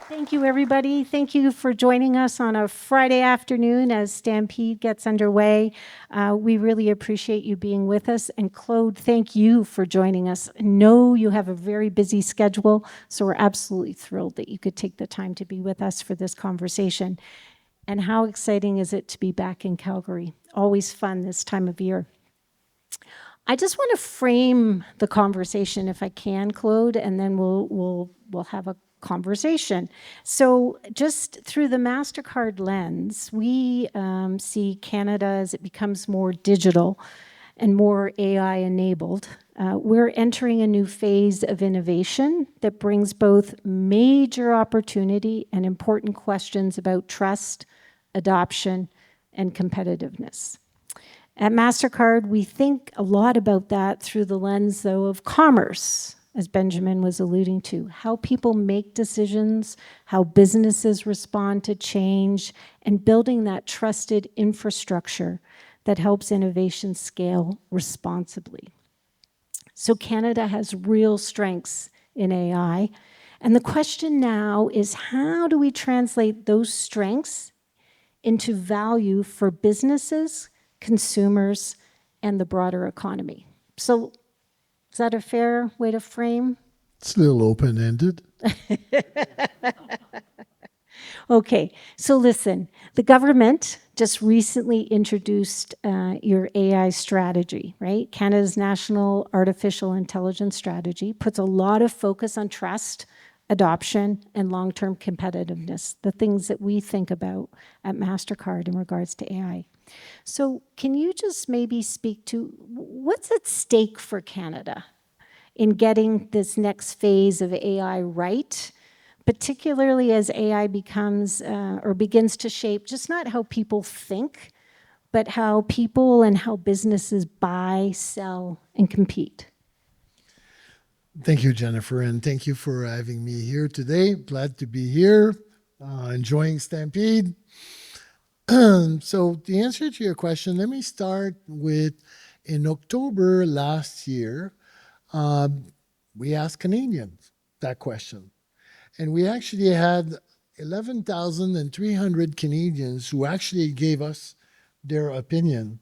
Thank you, everybody. Thank you for joining us on a Friday afternoon as Stampede gets underway. We really appreciate you being with us. And Claude, thank you for joining us. I know you have a very busy schedule, so we're absolutely thrilled that you could take the time to be with us for this conversation. And how exciting is it to be back in Calgary? Always fun this time of year. I just want to frame the conversation, if I can, Claude, and then we'll have a conversation. So, just through the Mastercard lens, we see Canada as it becomes more digital and more AI enabled. We're entering a new phase of innovation that brings both major opportunity and important questions about trust, adoption, and competitiveness. At Mastercard, we think a lot about that through the lens, though, of commerce, as Benjamin was alluding to, how people make decisions, how businesses respond to change, and building that trusted infrastructure that helps innovation scale responsibly. So Canada has real strengths in AI. And the question now is, how do we translate those strengths into value for businesses, consumers, and the broader economy? So is that a fair way to frame? It's a little open-ended. Okay, so listen, the government just recently introduced your AI strategy, right? Canada's National Artificial Intelligence Strategy puts a lot of focus on trust, adoption, and long-term competitiveness, the things that we think about at MasterCard in regards to AI. So can you just maybe speak to what's at stake for Canada in getting this next phase of AI right, particularly as AI becomes or begins to shape just not how people think, but how people and how businesses buy, sell, and compete? Thank you, Jennifer, and thank you for having me here today. Glad to be here, enjoying Stampede. So the answer to your question, let me start with, in October last year, we asked Canadians that question. And we actually had 11,300 Canadians who actually gave us their opinion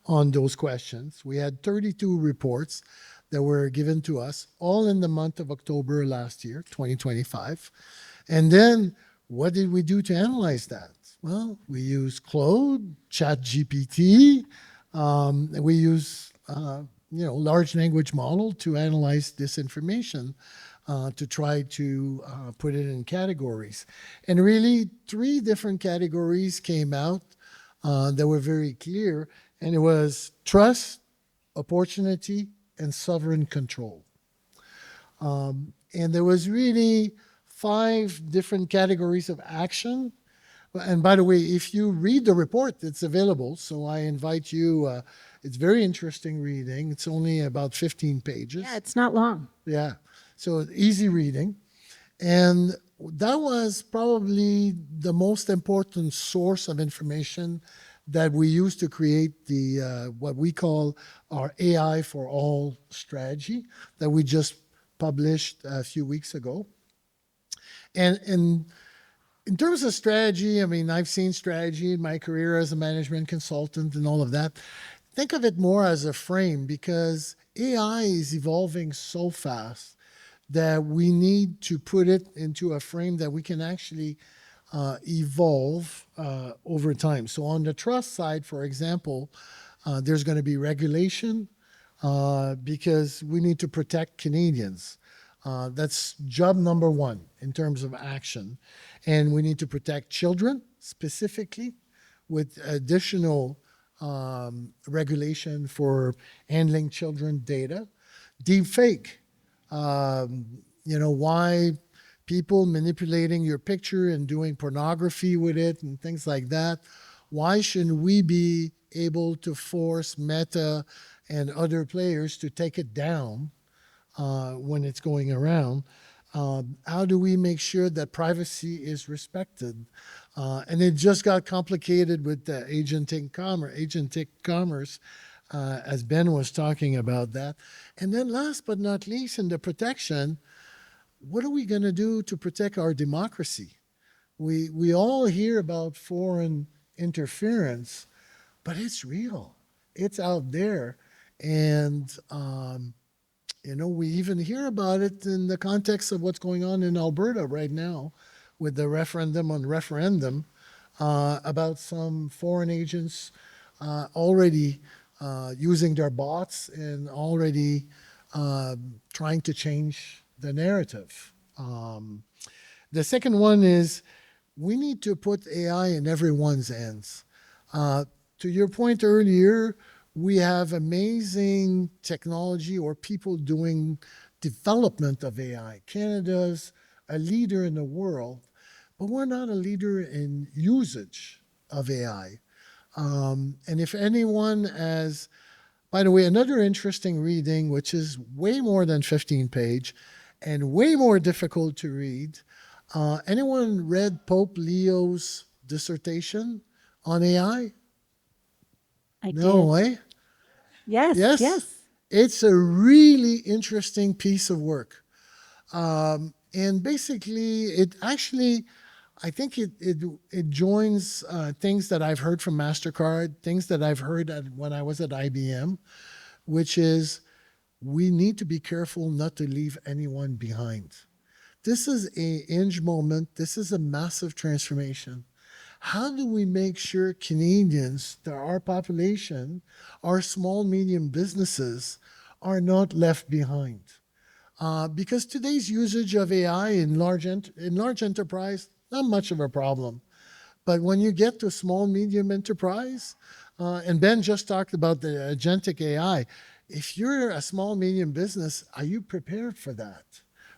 on those questions. We had 32 reports that were given to us, all in the month of October last year, 2025. And then what did we do to analyze that? Well, we used Claude, ChatGPT, we use large language model to analyze this information, to try to put it in categories. And really, 3 different categories came out that were very clear, and it was trust, opportunity, and sovereign control. And there was really 5 different categories of action. And by the way, if you read the report, it's available. So I invite you. It's very interesting reading. It's only about 15 pages. Yeah, it's not long. Yeah. So easy reading. And that was probably the most important source of information that we used to create the what we call our AI for All strategy that we just published a few weeks ago. And in terms of strategy, I mean, I've seen strategy in my career as a management consultant and all of that. Think of it more as a frame, because AI is evolving so fast that we need to put it into a frame that we can actually evolve over time. So on the trust side, for example, there's going to be regulation because we need to protect Canadians. That's job number 1 in terms of action. And we need to protect children specifically with additional regulation for handling children data. Deep fake, why people manipulating your picture and doing pornography with it and things like that. Why shouldn't we be able to force Meta and other players to take it down when it's going around? How do we make sure that privacy is respected? And it just got complicated with the agentic commerce, as Ben was talking about that. And then last but not least, in the protection, what are we going to do to protect our democracy? We all hear about foreign interference, but it's real. It's out there. And, we even hear about it in the context of what's going on in Alberta right now with the referendum on referendum about some foreign agents already using their bots and already trying to change the narrative. The second one is we need to put AI in everyone's hands. To your point earlier, we have amazing technology or people doing development of AI. Canada's a leader in the world, but we're not a leader in usage of AI. And if anyone has, by the way, another interesting reading, which is way more than 15 page and way more difficult to read, anyone read Pope Leo's dissertation on AI? I No, did. eh? Yes, Yes? yes. It's a really interesting piece of work. And basically, it actually, I think it joins things that I've heard from MasterCard, things that I've heard when I was at IBM, which is we need to be careful not to leave anyone behind. This is a hinge moment. This is a massive transformation. How do we make sure Canadians, our population, our small, medium businesses are not left behind? Because today's usage of AI in large enterprise, not much of a problem. But when you get to small, medium enterprise, and Ben just talked about the agentic AI, if you're a small, medium business, are you prepared for that?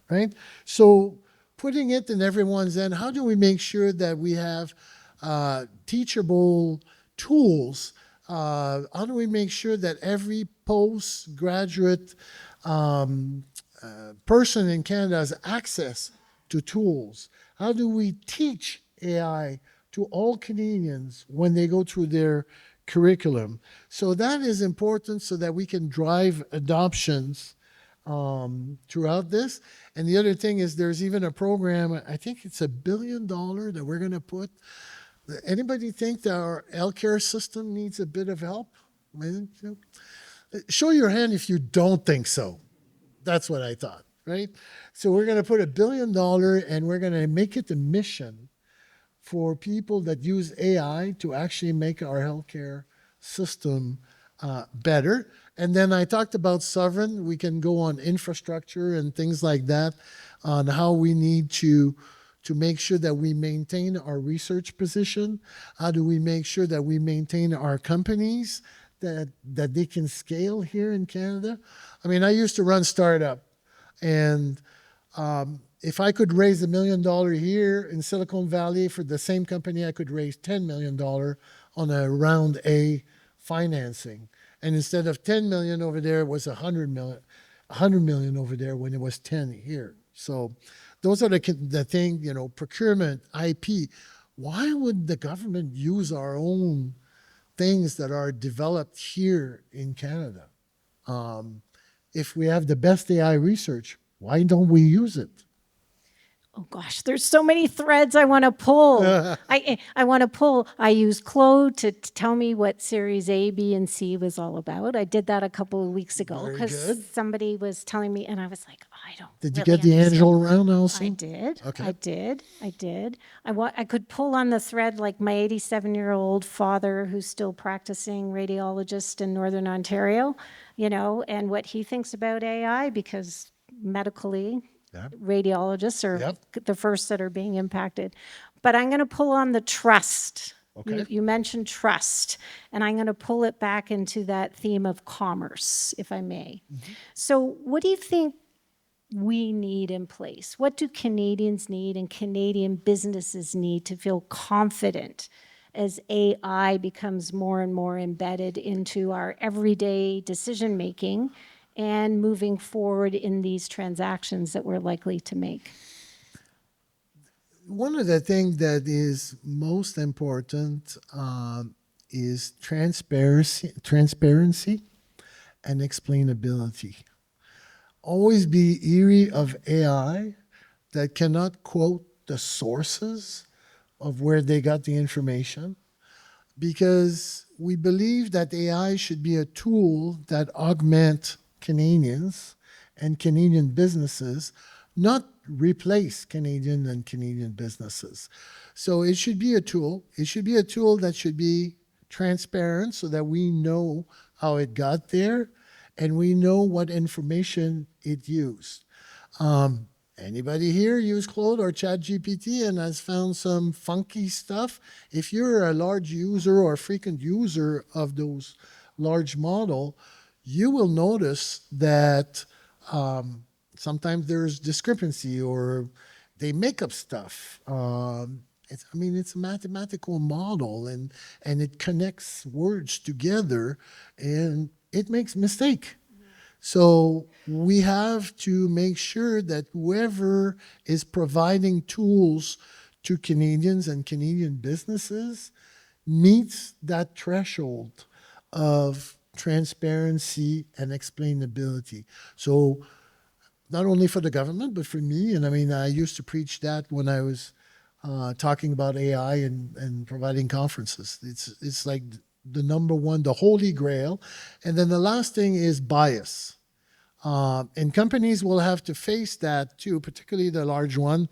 Right? So putting it in everyone's end, how do we make sure that we have teachable tools? How do we make sure that every postgraduate person in Canada has access to tools? How do we teach AI to all Canadians when they go through their curriculum? So that is important so that we can drive adoptions throughout this. And the other thing is there's even a program, I think it's $1 billion that we're going to put. Anybody think that our healthcare system needs a bit of help? Show your hand if you don't think so. That's what I thought, right? So we're going to put $1 billion and we're going to make it a mission for people that use AI to actually make our healthcare system better. And then I talked about sovereign. We can go on infrastructure and things like that, on how we need to make sure that we maintain our research position. How do we make sure that we maintain our companies, that they can scale here in Canada? I mean, I used to run startup, and if I could raise $1 million here in Silicon Valley for the same company, I could raise $10 million on a round A financing. And instead of 10 million over there, it was 100 million over there when it was 10 here. So those are the thing, procurement, IP. Why would the government use our own things that are developed here in Canada? If we have the best AI research, why don't we use it? Oh gosh, there's so many threads I want to pull. I want to pull. I used Claude to tell me what Series A, B, and C was all about. I did that a couple of weeks ago Very because good. somebody was telling me, and I was like, I don't. Did you really get the understand. angel round also? I did. Okay. I did. I could pull on the thread like my 87-year-old father who's still practicing radiologist in Northern Ontario, and what he thinks about AI because medically, Yep. radiologists are Yep. the first that are being impacted. But I'm going to pull on the trust. Okay. You mentioned trust, and I'm going to pull it back into that theme of commerce, if I may. So what do you think we need in place? What do Canadians need and Canadian businesses need to feel confident as AI becomes more and more embedded into our everyday decision making and moving forward in these transactions that we're likely to make? One of the things that is most important is transparency and explainability. Always be eerie of AI that cannot quote the sources of where they got the information, because we believe that AI should be a tool that augment Canadians and Canadian businesses, not replace Canadian and Canadian businesses. So it should be a tool. It should be a tool that should be transparent so that we know how it got there and we know what information it used. Anybody here use Claude or ChatGPT and has found some funky stuff? If you're a large user or a frequent user of those large model, you will notice that sometimes there's discrepancy or they make up stuff. It's a mathematical model and it connects words together and it makes mistake. So we have to make sure that whoever is providing tools to Canadians and Canadian businesses meets that threshold of transparency and explainability. So not only for the government, but for me, and I used to preach that when I was talking about AI and providing conferences. It's like the number one, the holy grail. And then the last thing is bias. And companies will have to face that too, particularly the large one,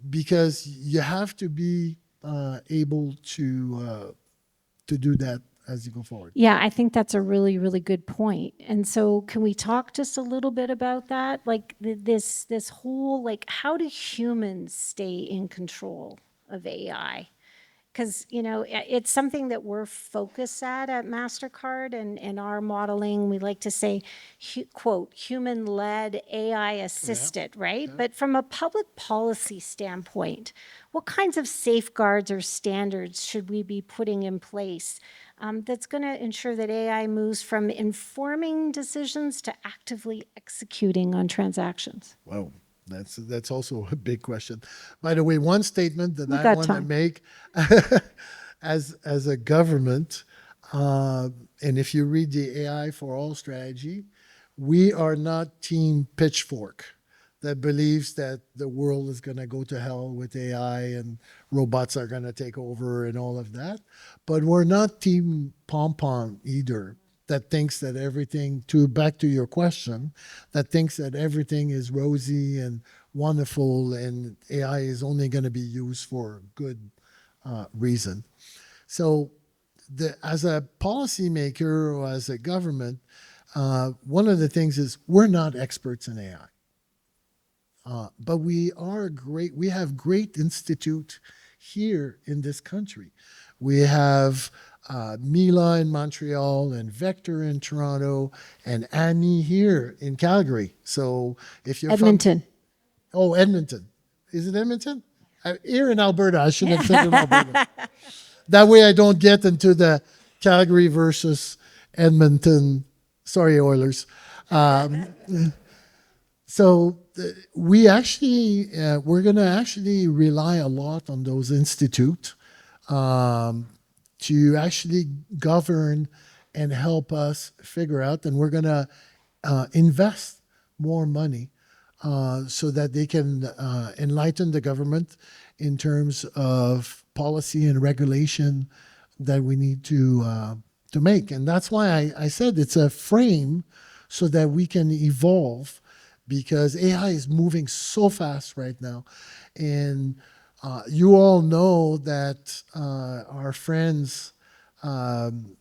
because you have to be able to do that as you go forward. Yeah, I think that's a really, really good point. And so can we talk just a little bit about that? Like this whole, like, how do humans stay in control of AI? Because, it's something that we're focused at MasterCard and in our modeling. We like to say, quote, human-led, AI-assisted, right? Yeah. But from a public policy standpoint, what kinds of safeguards or standards should we be putting in place that's going to ensure that AI moves from informing decisions to actively executing on transactions? Wow. That's also a big question. By the way, one statement that I want to make as a government, and if you read the AI for All strategy, we are not team Pitchfork that believes that the world is going to go to hell with AI and robots are going to take over and all of that. But we're not team Pompom either, that thinks that everything, back to your question, that thinks that everything is rosy and wonderful and AI is only going to be used for good reason. So as a policymaker or as a government, one of the things is we're not experts in AI. But we have great institute here in this country. We have Mila in Montreal and Vector in Toronto and Annie here in Calgary. So if you're Edmonton. Edmonton. Is it Edmonton? Here in Alberta. I should have said in Alberta. That way I don't get into the Calgary versus Edmonton. Sorry, Oilers. So we're going to actually rely a lot on those institutes to actually govern and help us figure out, and we're going to invest more money so that they can enlighten the government in terms of policy and regulation that we need to make. And that's why I said it's a frame so that we can evolve, because AI is moving so fast right now. And you all know that our friends, the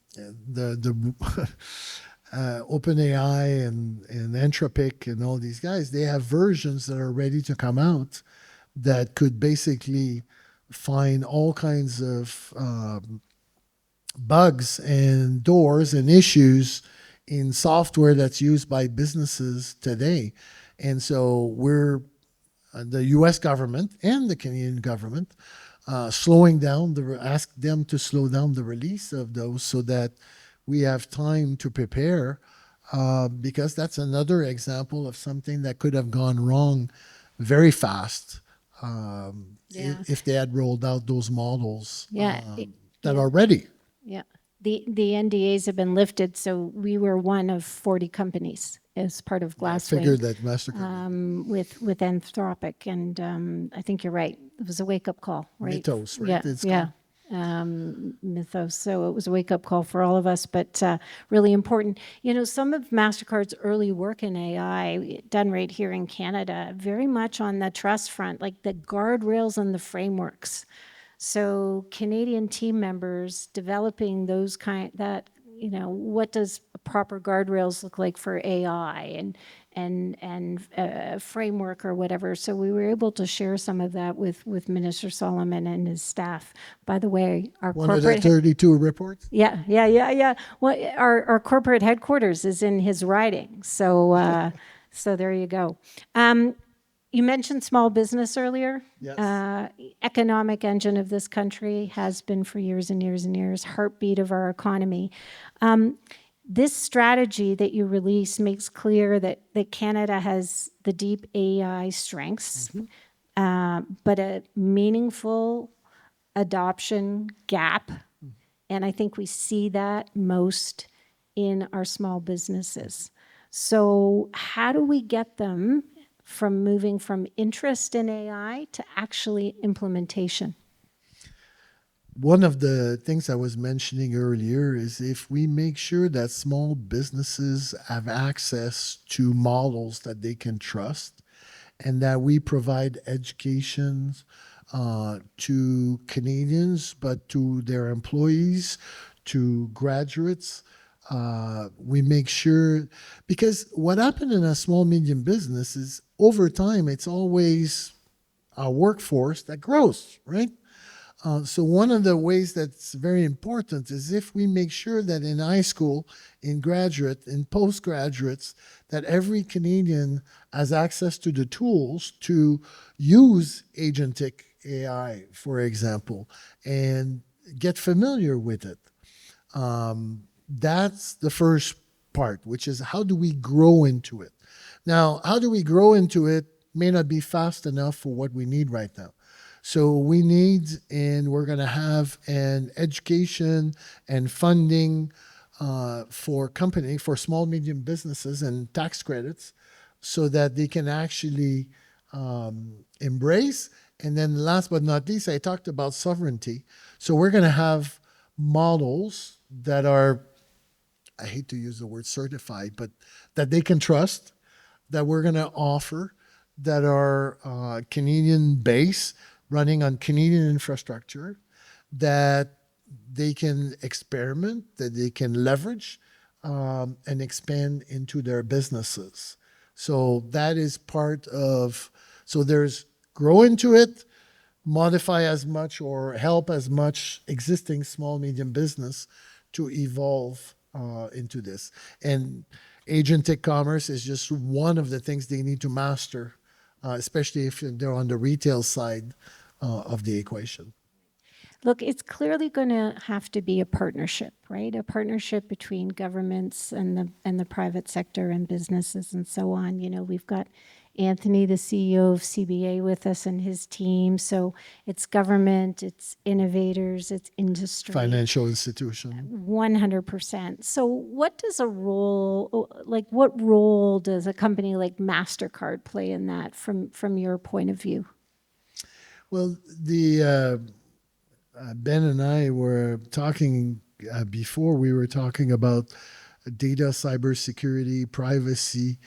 OpenAI and Anthropic and all these guys, they have versions that are ready to come out that could basically find all kinds of bugs and doors and issues in software that's used by businesses today. And so we're the U.S. government and the Canadian government ask them to slow down the release of those so that we have time to prepare, because that's another example of something that could have gone wrong very fast if they had rolled out those models that are ready. Yeah. The NDAs have been lifted, so we were one of 40 companies as part of I Glasswing. figured that MasterCard. With Anthropic, and I think you're right. It was a wake-up call, right? Mythos, right? Yeah, It's yeah. called. Mythos. So it was a wake-up call for all of us, but really important. You know, some of MasterCard's early work in AI, done right here in Canada, very much on the trust front, like the guardrails and the frameworks. So Canadian team members developing those what does proper guardrails look like for AI and a framework or whatever. So we were able to share some of that with Minister Solomon and his staff. By the way, our One of the corporate 32 reports? yeah. Well, our corporate headquarters is in his riding. So so there you go. You mentioned small business earlier. Yes. Economic engine of this country, has been for years and years and years, heartbeat of our economy. This strategy that you release makes clear that Canada has the deep AI strengths, but a meaningful adoption gap. And I think we see that most in our small businesses. So how do we get them from moving from interest in AI to actually implementation? One of the things I was mentioning earlier is if we make sure that small businesses have access to models that they can trust and that we provide education to Canadians, but to their employees, to graduates, we make sure, because what happened in a small, medium business is over time, it's always a workforce that grows, right? So one of the ways that's very important is if we make sure that in high school, in graduate, in postgraduates, that every Canadian has access to the tools to use agentic AI, for example, and get familiar with it. That's the first part, which is how do we grow into it? Now, how do we grow into it may not be fast enough for what we need right now. So we need, and we're going to have an education and funding for small, medium businesses and tax credits so that they can actually embrace. And then last but not least, I talked about sovereignty. So we're going to have models that are, I hate to use the word certified, but that they can trust, that we're going to offer, that are Canadian based, running on Canadian infrastructure, that they can experiment, that they can leverage and expand into their businesses. So that is part of, so there's grow into it, modify as much or help as much existing small, medium business to evolve into this. And agentic commerce is just one of the things they need to master, especially if they're on the retail side of the equation. Look, it's clearly going to have to be a partnership, right? A partnership between governments and the private sector and businesses and so on. You know, we've got Anthony, the CEO of CBA, with us and his team. So it's government, it's innovators, it's industry. Financial institution. 100%. So what role does a company like MasterCard play in that from your point of view? Well, Ben and I were talking before. We were talking about data, cybersecurity, privacy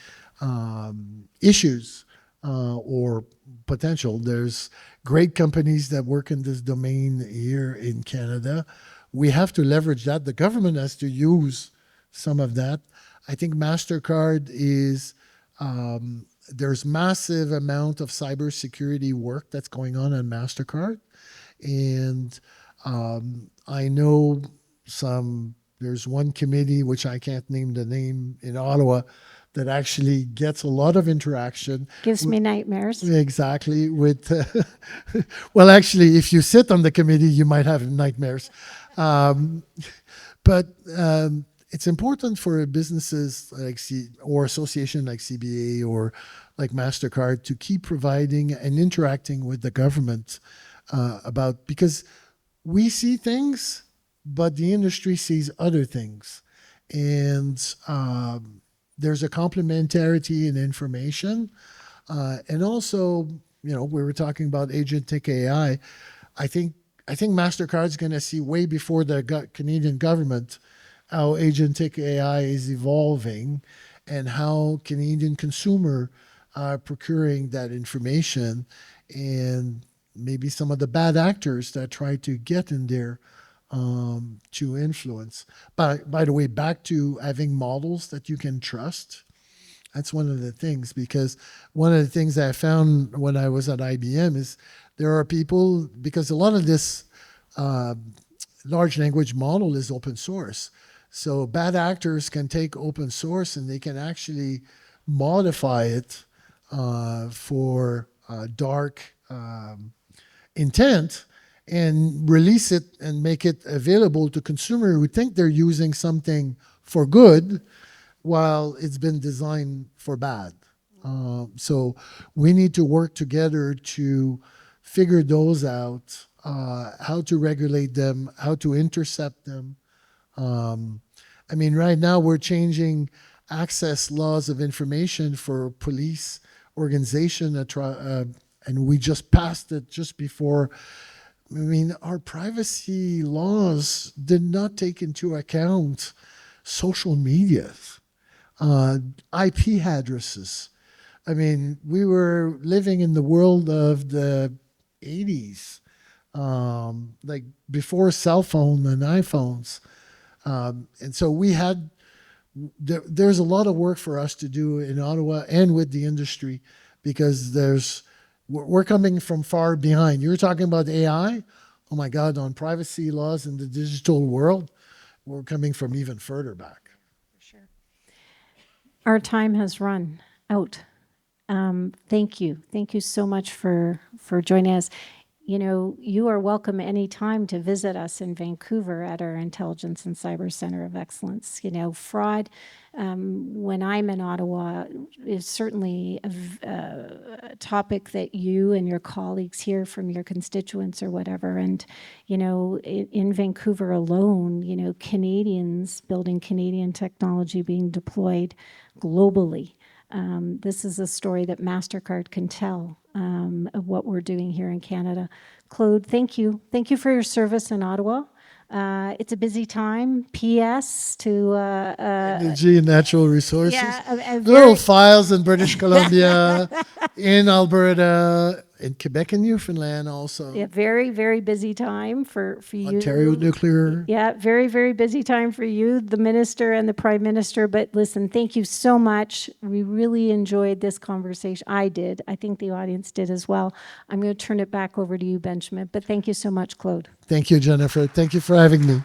issues or potential. There's great companies that work in this domain here in Canada. We have to leverage that. The government has to use some of that. I think MasterCard is. There's massive amount of cybersecurity work that's going on MasterCard. And I know there's one committee, which I can't name the name, in Ottawa, that actually gets a lot of interaction. Gives me nightmares. Exactly. Well, actually, if you sit on the committee, you might have nightmares. But it's important for businesses or association like CBA or like MasterCard to keep providing and interacting with the government because we see things, but the industry sees other things. And there's a complementarity in information. And also, we were talking about agentic AI. I think Mastercard's going to see way before the Canadian government how agentic AI is evolving and how Canadian consumer are procuring that information, and maybe some of the bad actors that try to get in there to influence. By the way, back to having models that you can trust. That's one of the things, because one of the things that I found when I was at IBM is there are people, because a lot of this large language model is open source. So bad actors can take open source and they can actually modify it for dark intent and release it and make it available to consumers who think they're using something for good while it's been designed for bad. So we need to work together to figure those out, how to regulate them, how to intercept them. I mean, right now we're changing access laws of information for police organization, and we just passed it just before. I mean, our privacy laws did not take into account social media, IP addresses. I mean, we were living in the world of the 80s, like before cell phone and iPhones. And so there's a lot of work for us to do in Ottawa and with the industry, because we're coming from far behind. You're talking about AI. Oh my God, on privacy laws in the digital world, we're coming from even further back. For sure. Our time has run out. Thank you. Thank you so much for joining us. You are welcome anytime to visit us in Vancouver at our Intelligence and Cyber Center of Excellence. Fraud, when I'm in Ottawa, is certainly a topic that you and your colleagues hear from your constituents or whatever. And, in Vancouver alone, Canadians building Canadian technology being deployed globally. This is a story that Mastercard can tell of what we're doing here in Canada. Claude, thank you. Thank you for your service in Ottawa. It's a busy time. P.S. to Energy and natural resources. yeah, Little files in British Columbia, in Alberta, in Quebec and Newfoundland also. Yeah, very, very busy time for you. Ontario Nuclear. Yeah, very, very busy time for you, the minister and the prime minister. But listen, thank you so much. We really enjoyed this conversation. I did. I think the audience did as well. I'm going to turn it back over to you, Benjamin. But thank you so much, Claude. Thank you, Jennifer. Thank you for having me.